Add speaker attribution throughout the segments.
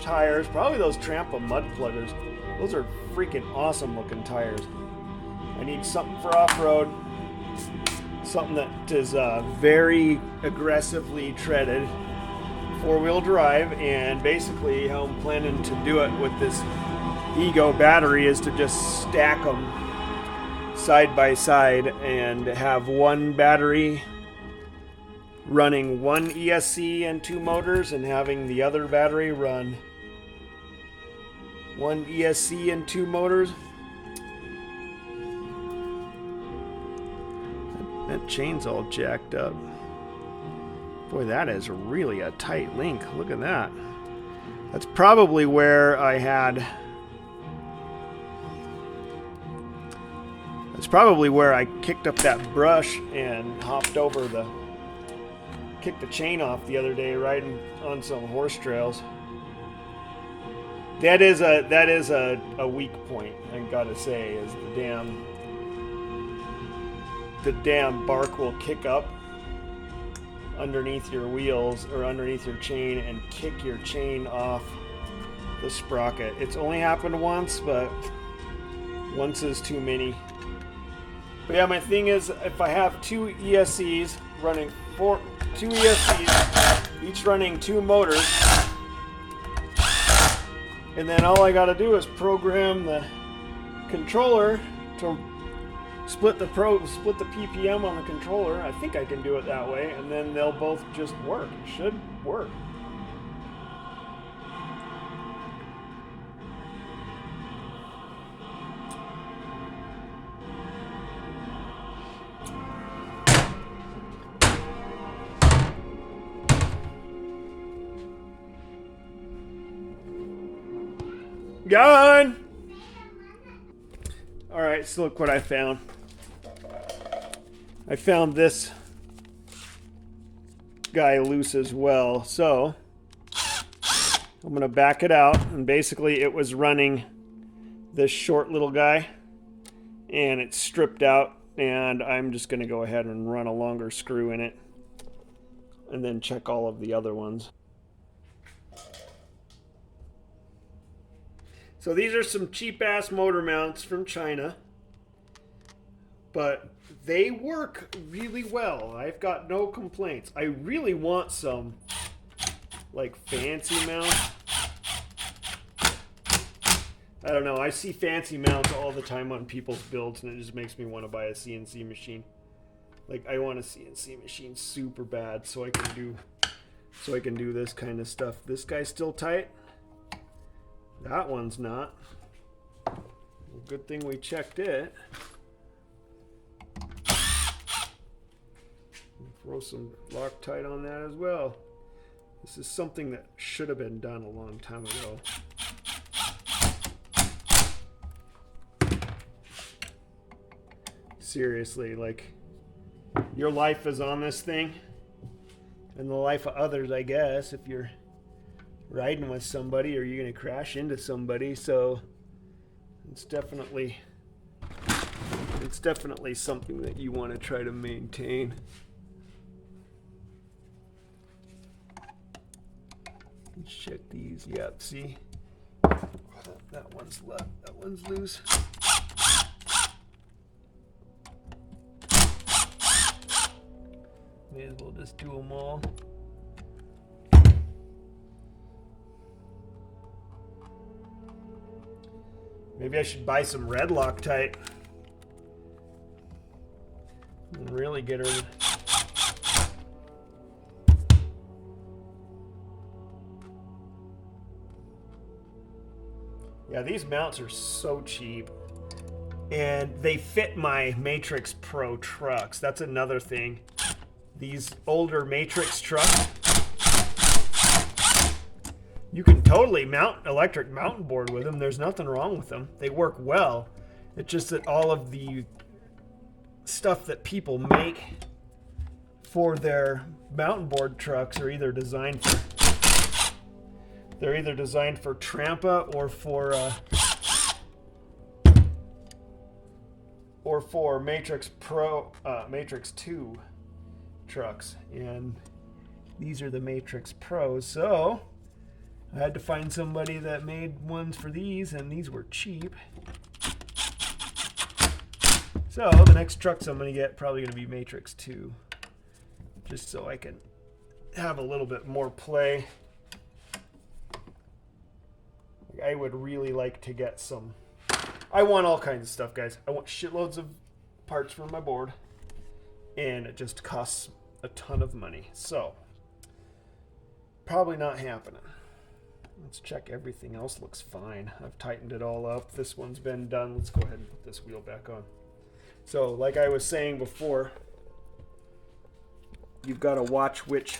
Speaker 1: tires, probably those Trampa mud pluggers. Those are freaking awesome looking tires. I need something for off-road, something that is very aggressively treaded, four-wheel drive, and basically how I'm planning to do it with this Ego battery is to just stack them side by side and have one battery running one ESC and two motors, and having the other battery run one ESC and two motors. That chain's all jacked up. Boy, that is really a tight link. Look at that. That's probably where I had... That's probably where I kicked up that brush and hopped over the... kicked the chain off the other day riding on some horse trails. That is a weak point, I gotta say, is the damn bark will kick up underneath your wheels or underneath your chain and kick your chain off the sprocket. It's only happened once, but once is too many. But yeah, my thing is, if I have two ESCs running two ESCs, each running two motors, and then all I gotta do is program the controller to split the PPM on the controller. I think I can do it that way, and then they'll both just work. It should work. Gone! Alright, so look what I found. I found this guy loose as well. So, I'm going to back it out. And basically it was running this short little guy. And it's stripped out. And I'm just going to go ahead and run a longer screw in it. And then check all of the other ones. So these are some cheap-ass motor mounts from China, but they work really well. I've got no complaints. I really want some, like, fancy mounts. I don't know. I see fancy mounts all the time on people's builds, and it just makes me want to buy a CNC machine. Like, I want a CNC machine super bad so I can do this kind of stuff. This guy's still tight. That one's not. Well, good thing we checked it. Throw some Loctite on that as well. This is something that should have been done a long time ago. Seriously, like, your life is on this thing, and the life of others, I guess, if you're riding with somebody or you're going to crash into somebody. So it's definitely something that you want to try to maintain. Let's check these. Yep, see, that one's left, that one's loose. May as well just do them all. Maybe I should buy some red Loctite and really get her. Yeah, these mounts are so cheap, and they fit my Matrix Pro trucks. That's another thing. These older Matrix trucks, you can totally mount electric mountain board with them. There's nothing wrong with them. They work well. It's just that all of the stuff that people make for their mountain board trucks are either designed for Trampa or for Matrix Pro, Matrix 2 trucks, and these are the Matrix Pros. So I had to find somebody that made ones for these, and these were cheap. So the next trucks I'm going to get probably going to be Matrix 2, just so I can have a little bit more play. I would really like to get some. I want all kinds of stuff, guys. I want shitloads of parts for my board, and it just costs a ton of money. So probably not happening. Let's check everything else. Looks fine. I've tightened it all up. This one's been done. Let's go ahead and put this wheel back on. So like I was saying before, you've got to watch which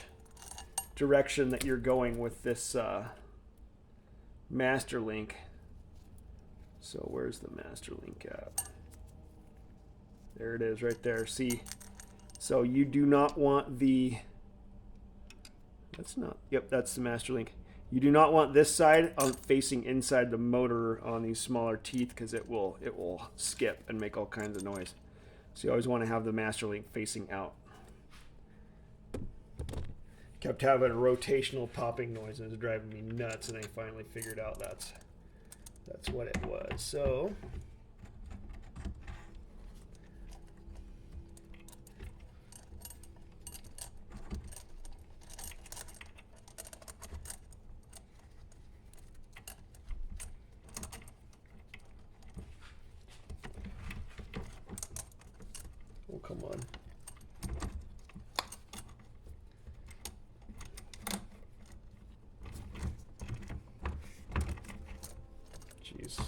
Speaker 1: direction that you're going with this master link. So where's the master link at? There it is right there. See? So you do not want the, that's not, yep, that's the master link. You do not want this side facing inside the motor on these smaller teeth, because it will skip and make all kinds of noise. So you always want to have the master link facing out. Kept having a rotational popping noise, and it was driving me nuts, and I finally figured out that's what it was. So oh, come on. Jeez.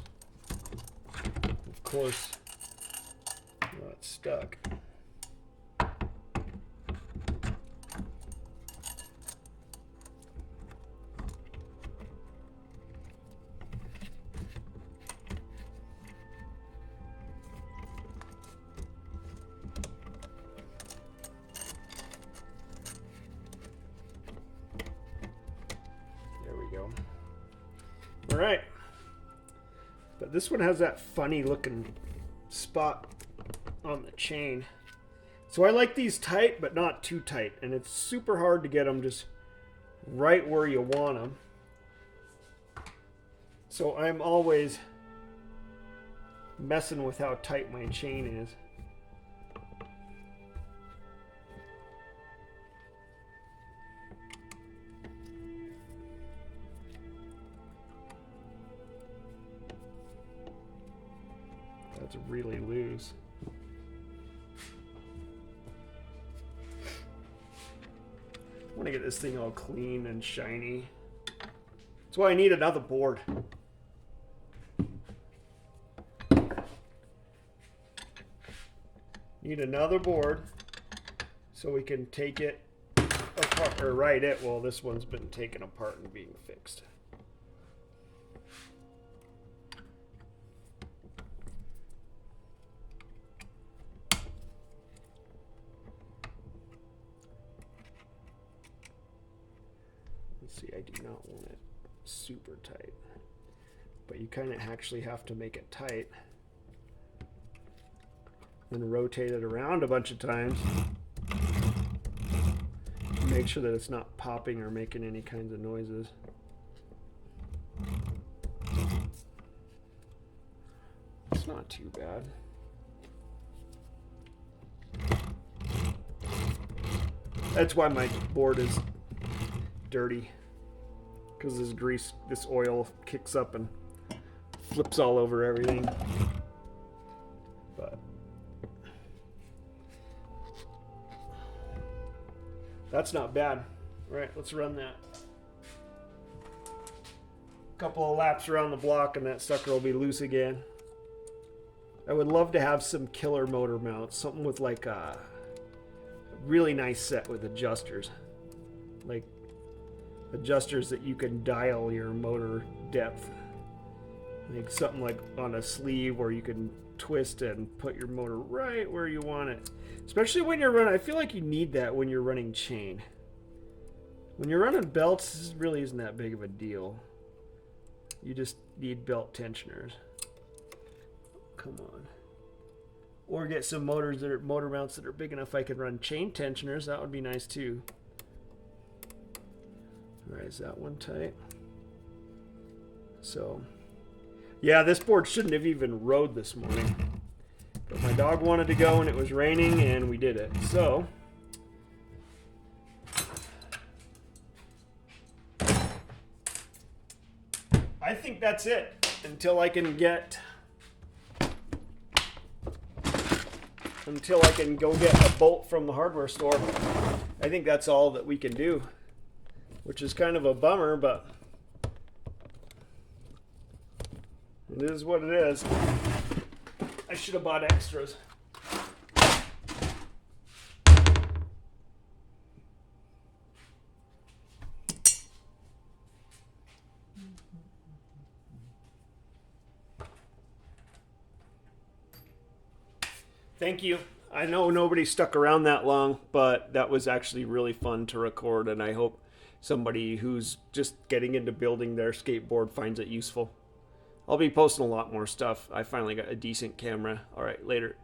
Speaker 1: Of course. Oh, it's stuck. All right, but this one has that funny looking spot on the chain. So I like these tight, but not too tight, and it's super hard to get them just right where you want them. So I'm always messing with how tight my chain is. That's really loose. I want to get this thing all clean and shiny. That's why I need another board. Need another board so we can take it apart, or write it. Well, this one's been taken apart and being fixed. See, I do not want it super tight, but you kind of actually have to make it tight and rotate it around a bunch of times. Make sure that it's not popping or making any kinds of noises. It's not too bad. That's why my board is dirty, because this oil kicks up and flips all over everything. But that's not bad. All right, let's run that. Couple of laps around the block and that sucker will be loose again. I would love to have some killer motor mounts, something with like a really nice set with adjusters, like adjusters that you can dial your motor depth, like something like on a sleeve where you can twist and put your motor right where you want it, especially when you're running. I feel like you need that when you're running chain. When you're running belts, this really isn't that big of a deal. You just need belt tensioners. Come on. Or get some motors that are motor mounts that are big enough I can run chain tensioners. That would be nice too. All right, is that one tight? So, yeah, this board shouldn't have even rode this morning. But my dog wanted to go and it was raining and we did it. So, I think that's it until I can go get a bolt from the hardware store. I think that's all that we can do, which is kind of a bummer, but it is what it is. I should have bought extras. Thank you. I know nobody stuck around that long, but that was actually really fun to record, and I hope somebody who's just getting into building their skateboard finds it useful. I'll be posting a lot more stuff. I finally got a decent camera. All right, later.